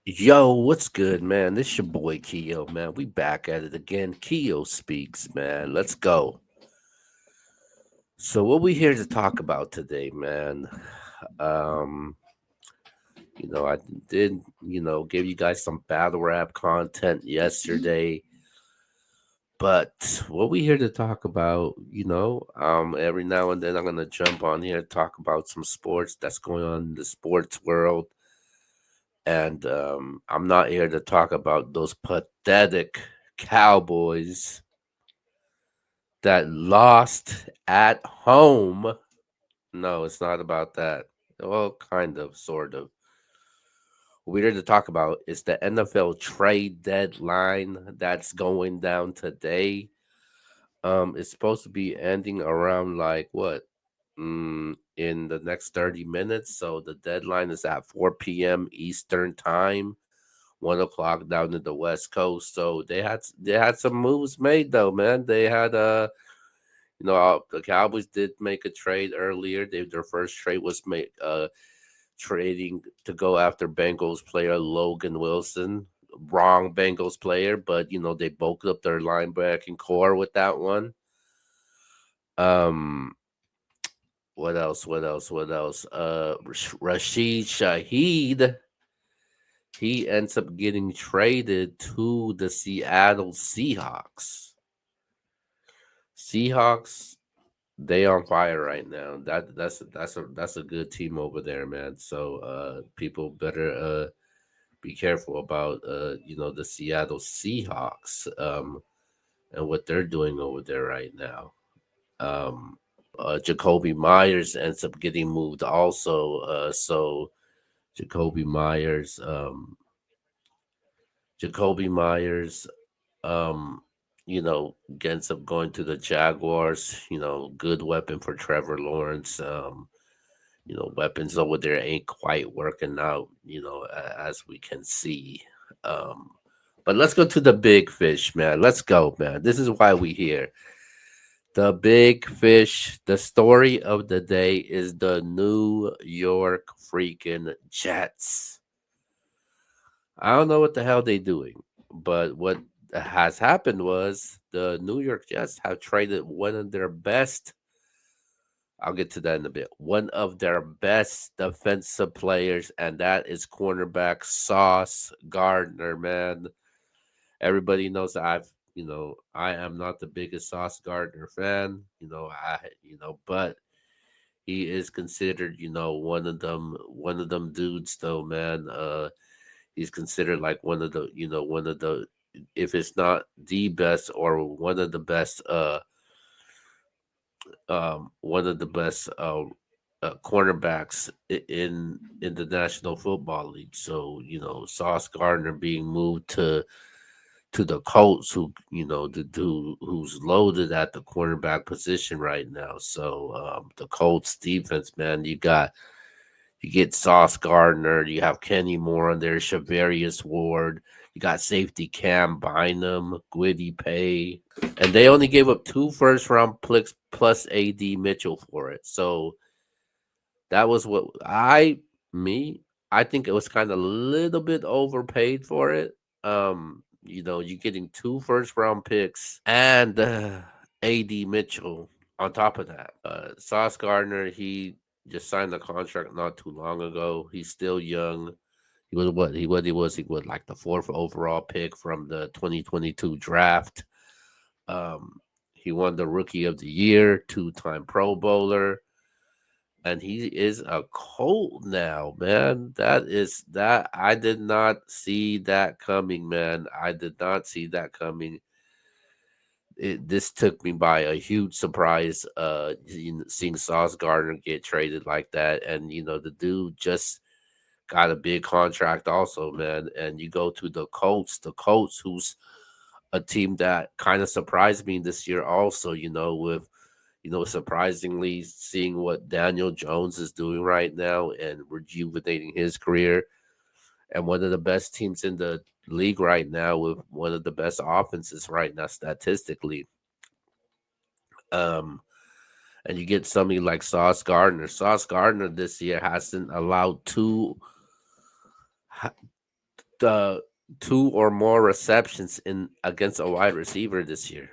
Yo, what's good, man? This your boy Keo, man. We back at it again. Keo speaks, man. Let's go. So, what we here to talk about today, man? Um, I did, give you guys some battle rap content yesterday, but what we here to talk about, every now and then I'm gonna jump on here talk about some sports that's going on in the sports world. And I'm not here to talk about those pathetic Cowboys that lost at home. No, it's not about that. Well, kind of, sort of. What we're here to talk about is the NFL trade deadline that's going down today. It's supposed to be ending around like what? In the next 30 minutes. So the deadline is at 4 p.m. Eastern time. 1 o'clock down in the West Coast. So they had some moves made though, man. They had the Cowboys did make a trade earlier. Their first trade was made trading to go after Bengals player Logan Wilson. Wrong Bengals player, but they bulked up their linebacking core with that one. Um, what else? What else? What else? Rashid Shaheed. He ends up getting traded to the Seattle Seahawks. Seahawks, they on fire right now. That's a good team over there, man. So people better be careful about the Seattle Seahawks and what they're doing over there right now. Um Jacoby Myers ends up getting moved also. So Jacoby Myers Jacoby Myers um, ends up going to the Jaguars. Good weapon for Trevor Lawrence. Weapons over there ain't quite working out, as we can see. Um, but let's go to the big fish, man. Let's go, man. This is why we here. The big fish. The story of the day is the New York freaking Jets. I don't know what the hell they doing, but what has happened was the New York Jets have traded one of their best. I'll get to that in a bit. One of their best defensive players, and that is cornerback Sauce Gardner. Man, everybody knows that I am not the biggest Sauce Gardner fan. But he is considered, one of them dudes, though, man. He's considered like one of the if it's not the best or one of the best cornerbacks in the National Football League. So Sauce Gardner being moved to the Colts, who the dude who's loaded at the cornerback position right now. So the Colts defense, man, you get Sauce Gardner, you have Kenny Moore on there, Shavarius Ward, you got safety Cam Bynum, Gwitty Pay, and they only gave up two first round picks plus AD Mitchell for it. So that was what I think it was kind of a little bit overpaid for it. You're getting two first round picks and AD Mitchell on top of that. Sauce Gardner, he just signed a contract not too long ago. He's still young. He was like the fourth overall pick from the 2022 draft. Um, he won the Rookie of the Year, two-time Pro Bowler, and he is a Colt now, man. That I did not see that coming, man. I did not see that coming. This took me by a huge surprise. Seeing Sauce Gardner get traded like that, and the dude just got a big contract, also, man. And you go to the Colts, who's a team that kind of surprised me this year, also. With surprisingly seeing what Daniel Jones is doing right now and rejuvenating his career, and one of the best teams in the league right now with one of the best offenses right now statistically. Um, and you get somebody like Sauce Gardner. Sauce Gardner this year hasn't allowed the two or more receptions in against a wide receiver this year.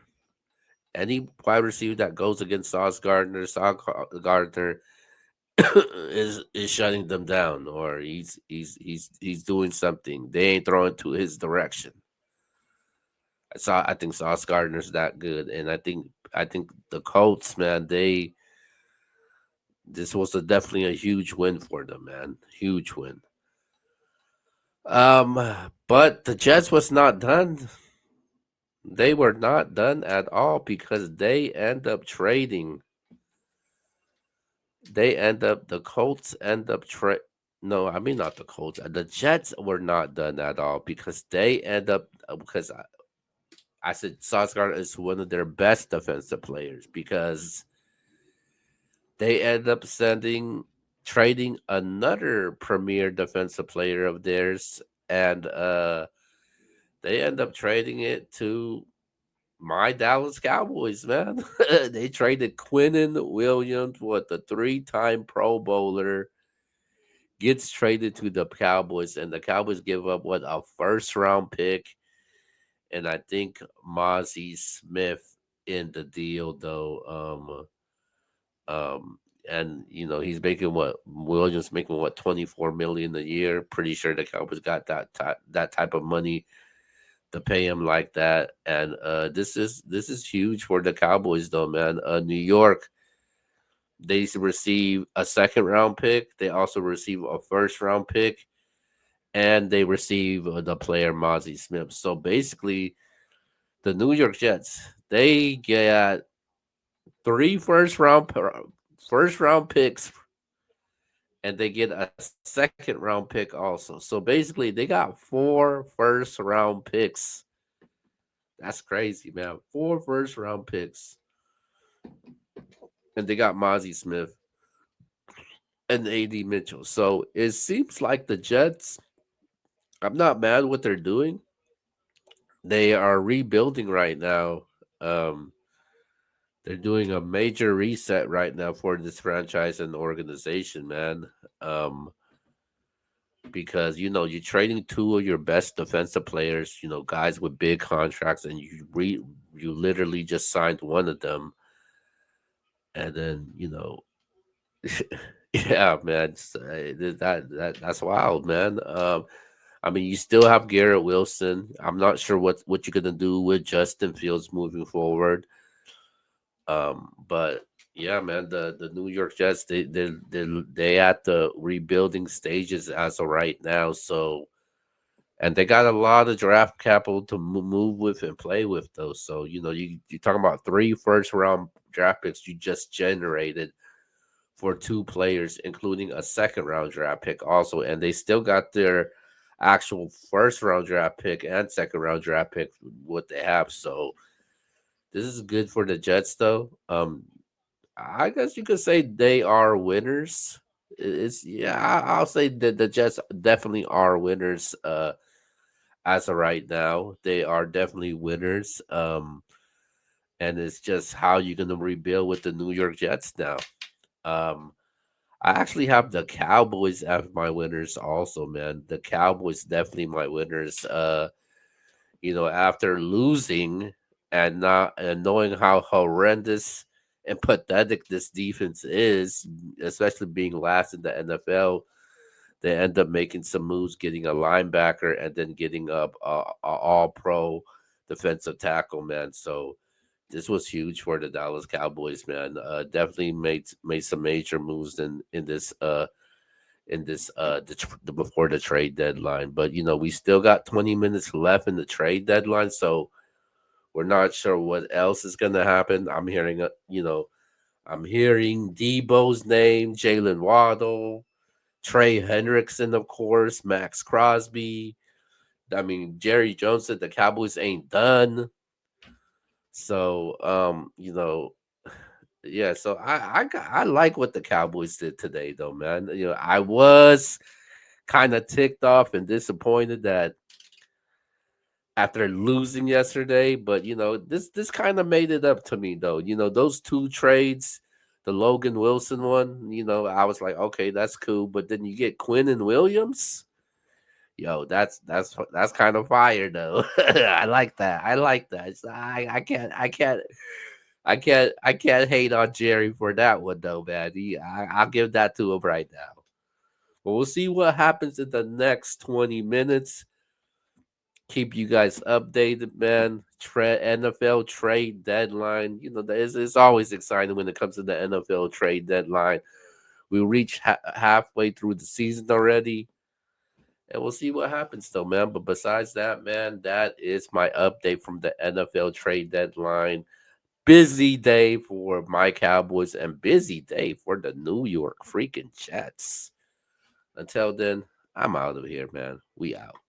Any wide receiver that goes against Gardner is shutting them down, or he's doing something. They ain't throwing to his direction. I think Sauce Gardner's that good, and I think the Colts, man, they this was definitely a huge win for them, man, huge win. Um, but the Jets was not done. They were not done at all because they end up trading. The Colts end up trade. No, I mean not the Colts. The Jets were not done at all because they end up because I said Sauce Gardner is one of their best defensive players because they end up trading another premier defensive player of theirs, and they end up trading it to my Dallas Cowboys, man. They traded Quinnen Williams, what the three-time Pro Bowler, gets traded to the Cowboys, and the Cowboys give up what a first round pick, and I think Mozzie Smith in the deal though. And he's making what Williams making what 24 million a year. Pretty sure the Cowboys got that type of money to pay him like that. And this is huge for the Cowboys though, man. New York, they receive a second round pick. They also receive a first round pick, and they receive the player Mozzie Smith. So basically, the New York Jets, they get three first round picks, and they get a second round pick also. So basically, they got four first round picks. That's crazy, man. Four first round picks, and they got Mozzie Smith and AD Mitchell. So it seems like the Jets. I'm not mad what they're doing. They are rebuilding right now. Um, they're doing a major reset right now for this franchise and organization, man. Um, because you're trading two of your best defensive players, guys with big contracts, and you literally just signed one of them, and then yeah, man, that's wild, man. I mean, you still have Garrett Wilson. I'm not sure what you're gonna do with Justin Fields moving forward. But yeah, man, the New York Jets, they at the rebuilding stages as of right now. So, and they got a lot of draft capital to move with and play with those. So you're talking about three first round draft picks you just generated for two players, including a second round draft pick also, and they still got their actual first round draft pick and second round draft pick what they have. So this is good for the Jets, though. I guess you could say they are winners. It's yeah, I'll say that the Jets definitely are winners. As of right now, they are definitely winners. And it's just how you're gonna rebuild with the New York Jets now. Um, I actually have the Cowboys as my winners also, man. The Cowboys definitely my winners. After losing and not and knowing how horrendous and pathetic this defense is, especially being last in the NFL, they end up making some moves, getting a linebacker and then getting a all pro defensive tackle, man. So this was huge for the Dallas Cowboys, man. Definitely made some major moves before the trade deadline. But we still got 20 minutes left in the trade deadline, so we're not sure what else is gonna happen. I'm hearing Debo's name, Jalen Waddle, Trey Hendrickson, of course, Max Crosby. I mean, Jerry Jones said the Cowboys ain't done. So, yeah. So I like what the Cowboys did today, though, man. I was kind of ticked off and disappointed that after losing yesterday, but this kind of made it up to me though. Those two trades, the Logan Wilson one, I was like, okay, that's cool, but then you get Quinn and Williams. Yo, that's kind of fire though. I like that. I like that. I can't hate on Jerry for that one though, man. I'll give that to him right now. But we'll see what happens in the next 20 minutes. Keep you guys updated, man. NFL trade deadline. You know, it's always exciting when it comes to the NFL trade deadline. We reached halfway through the season already, and we'll see what happens, though, man. But besides that, man, that is my update from the NFL trade deadline. Busy day for my Cowboys and busy day for the New York freaking Jets. Until then, I'm out of here, man. We out.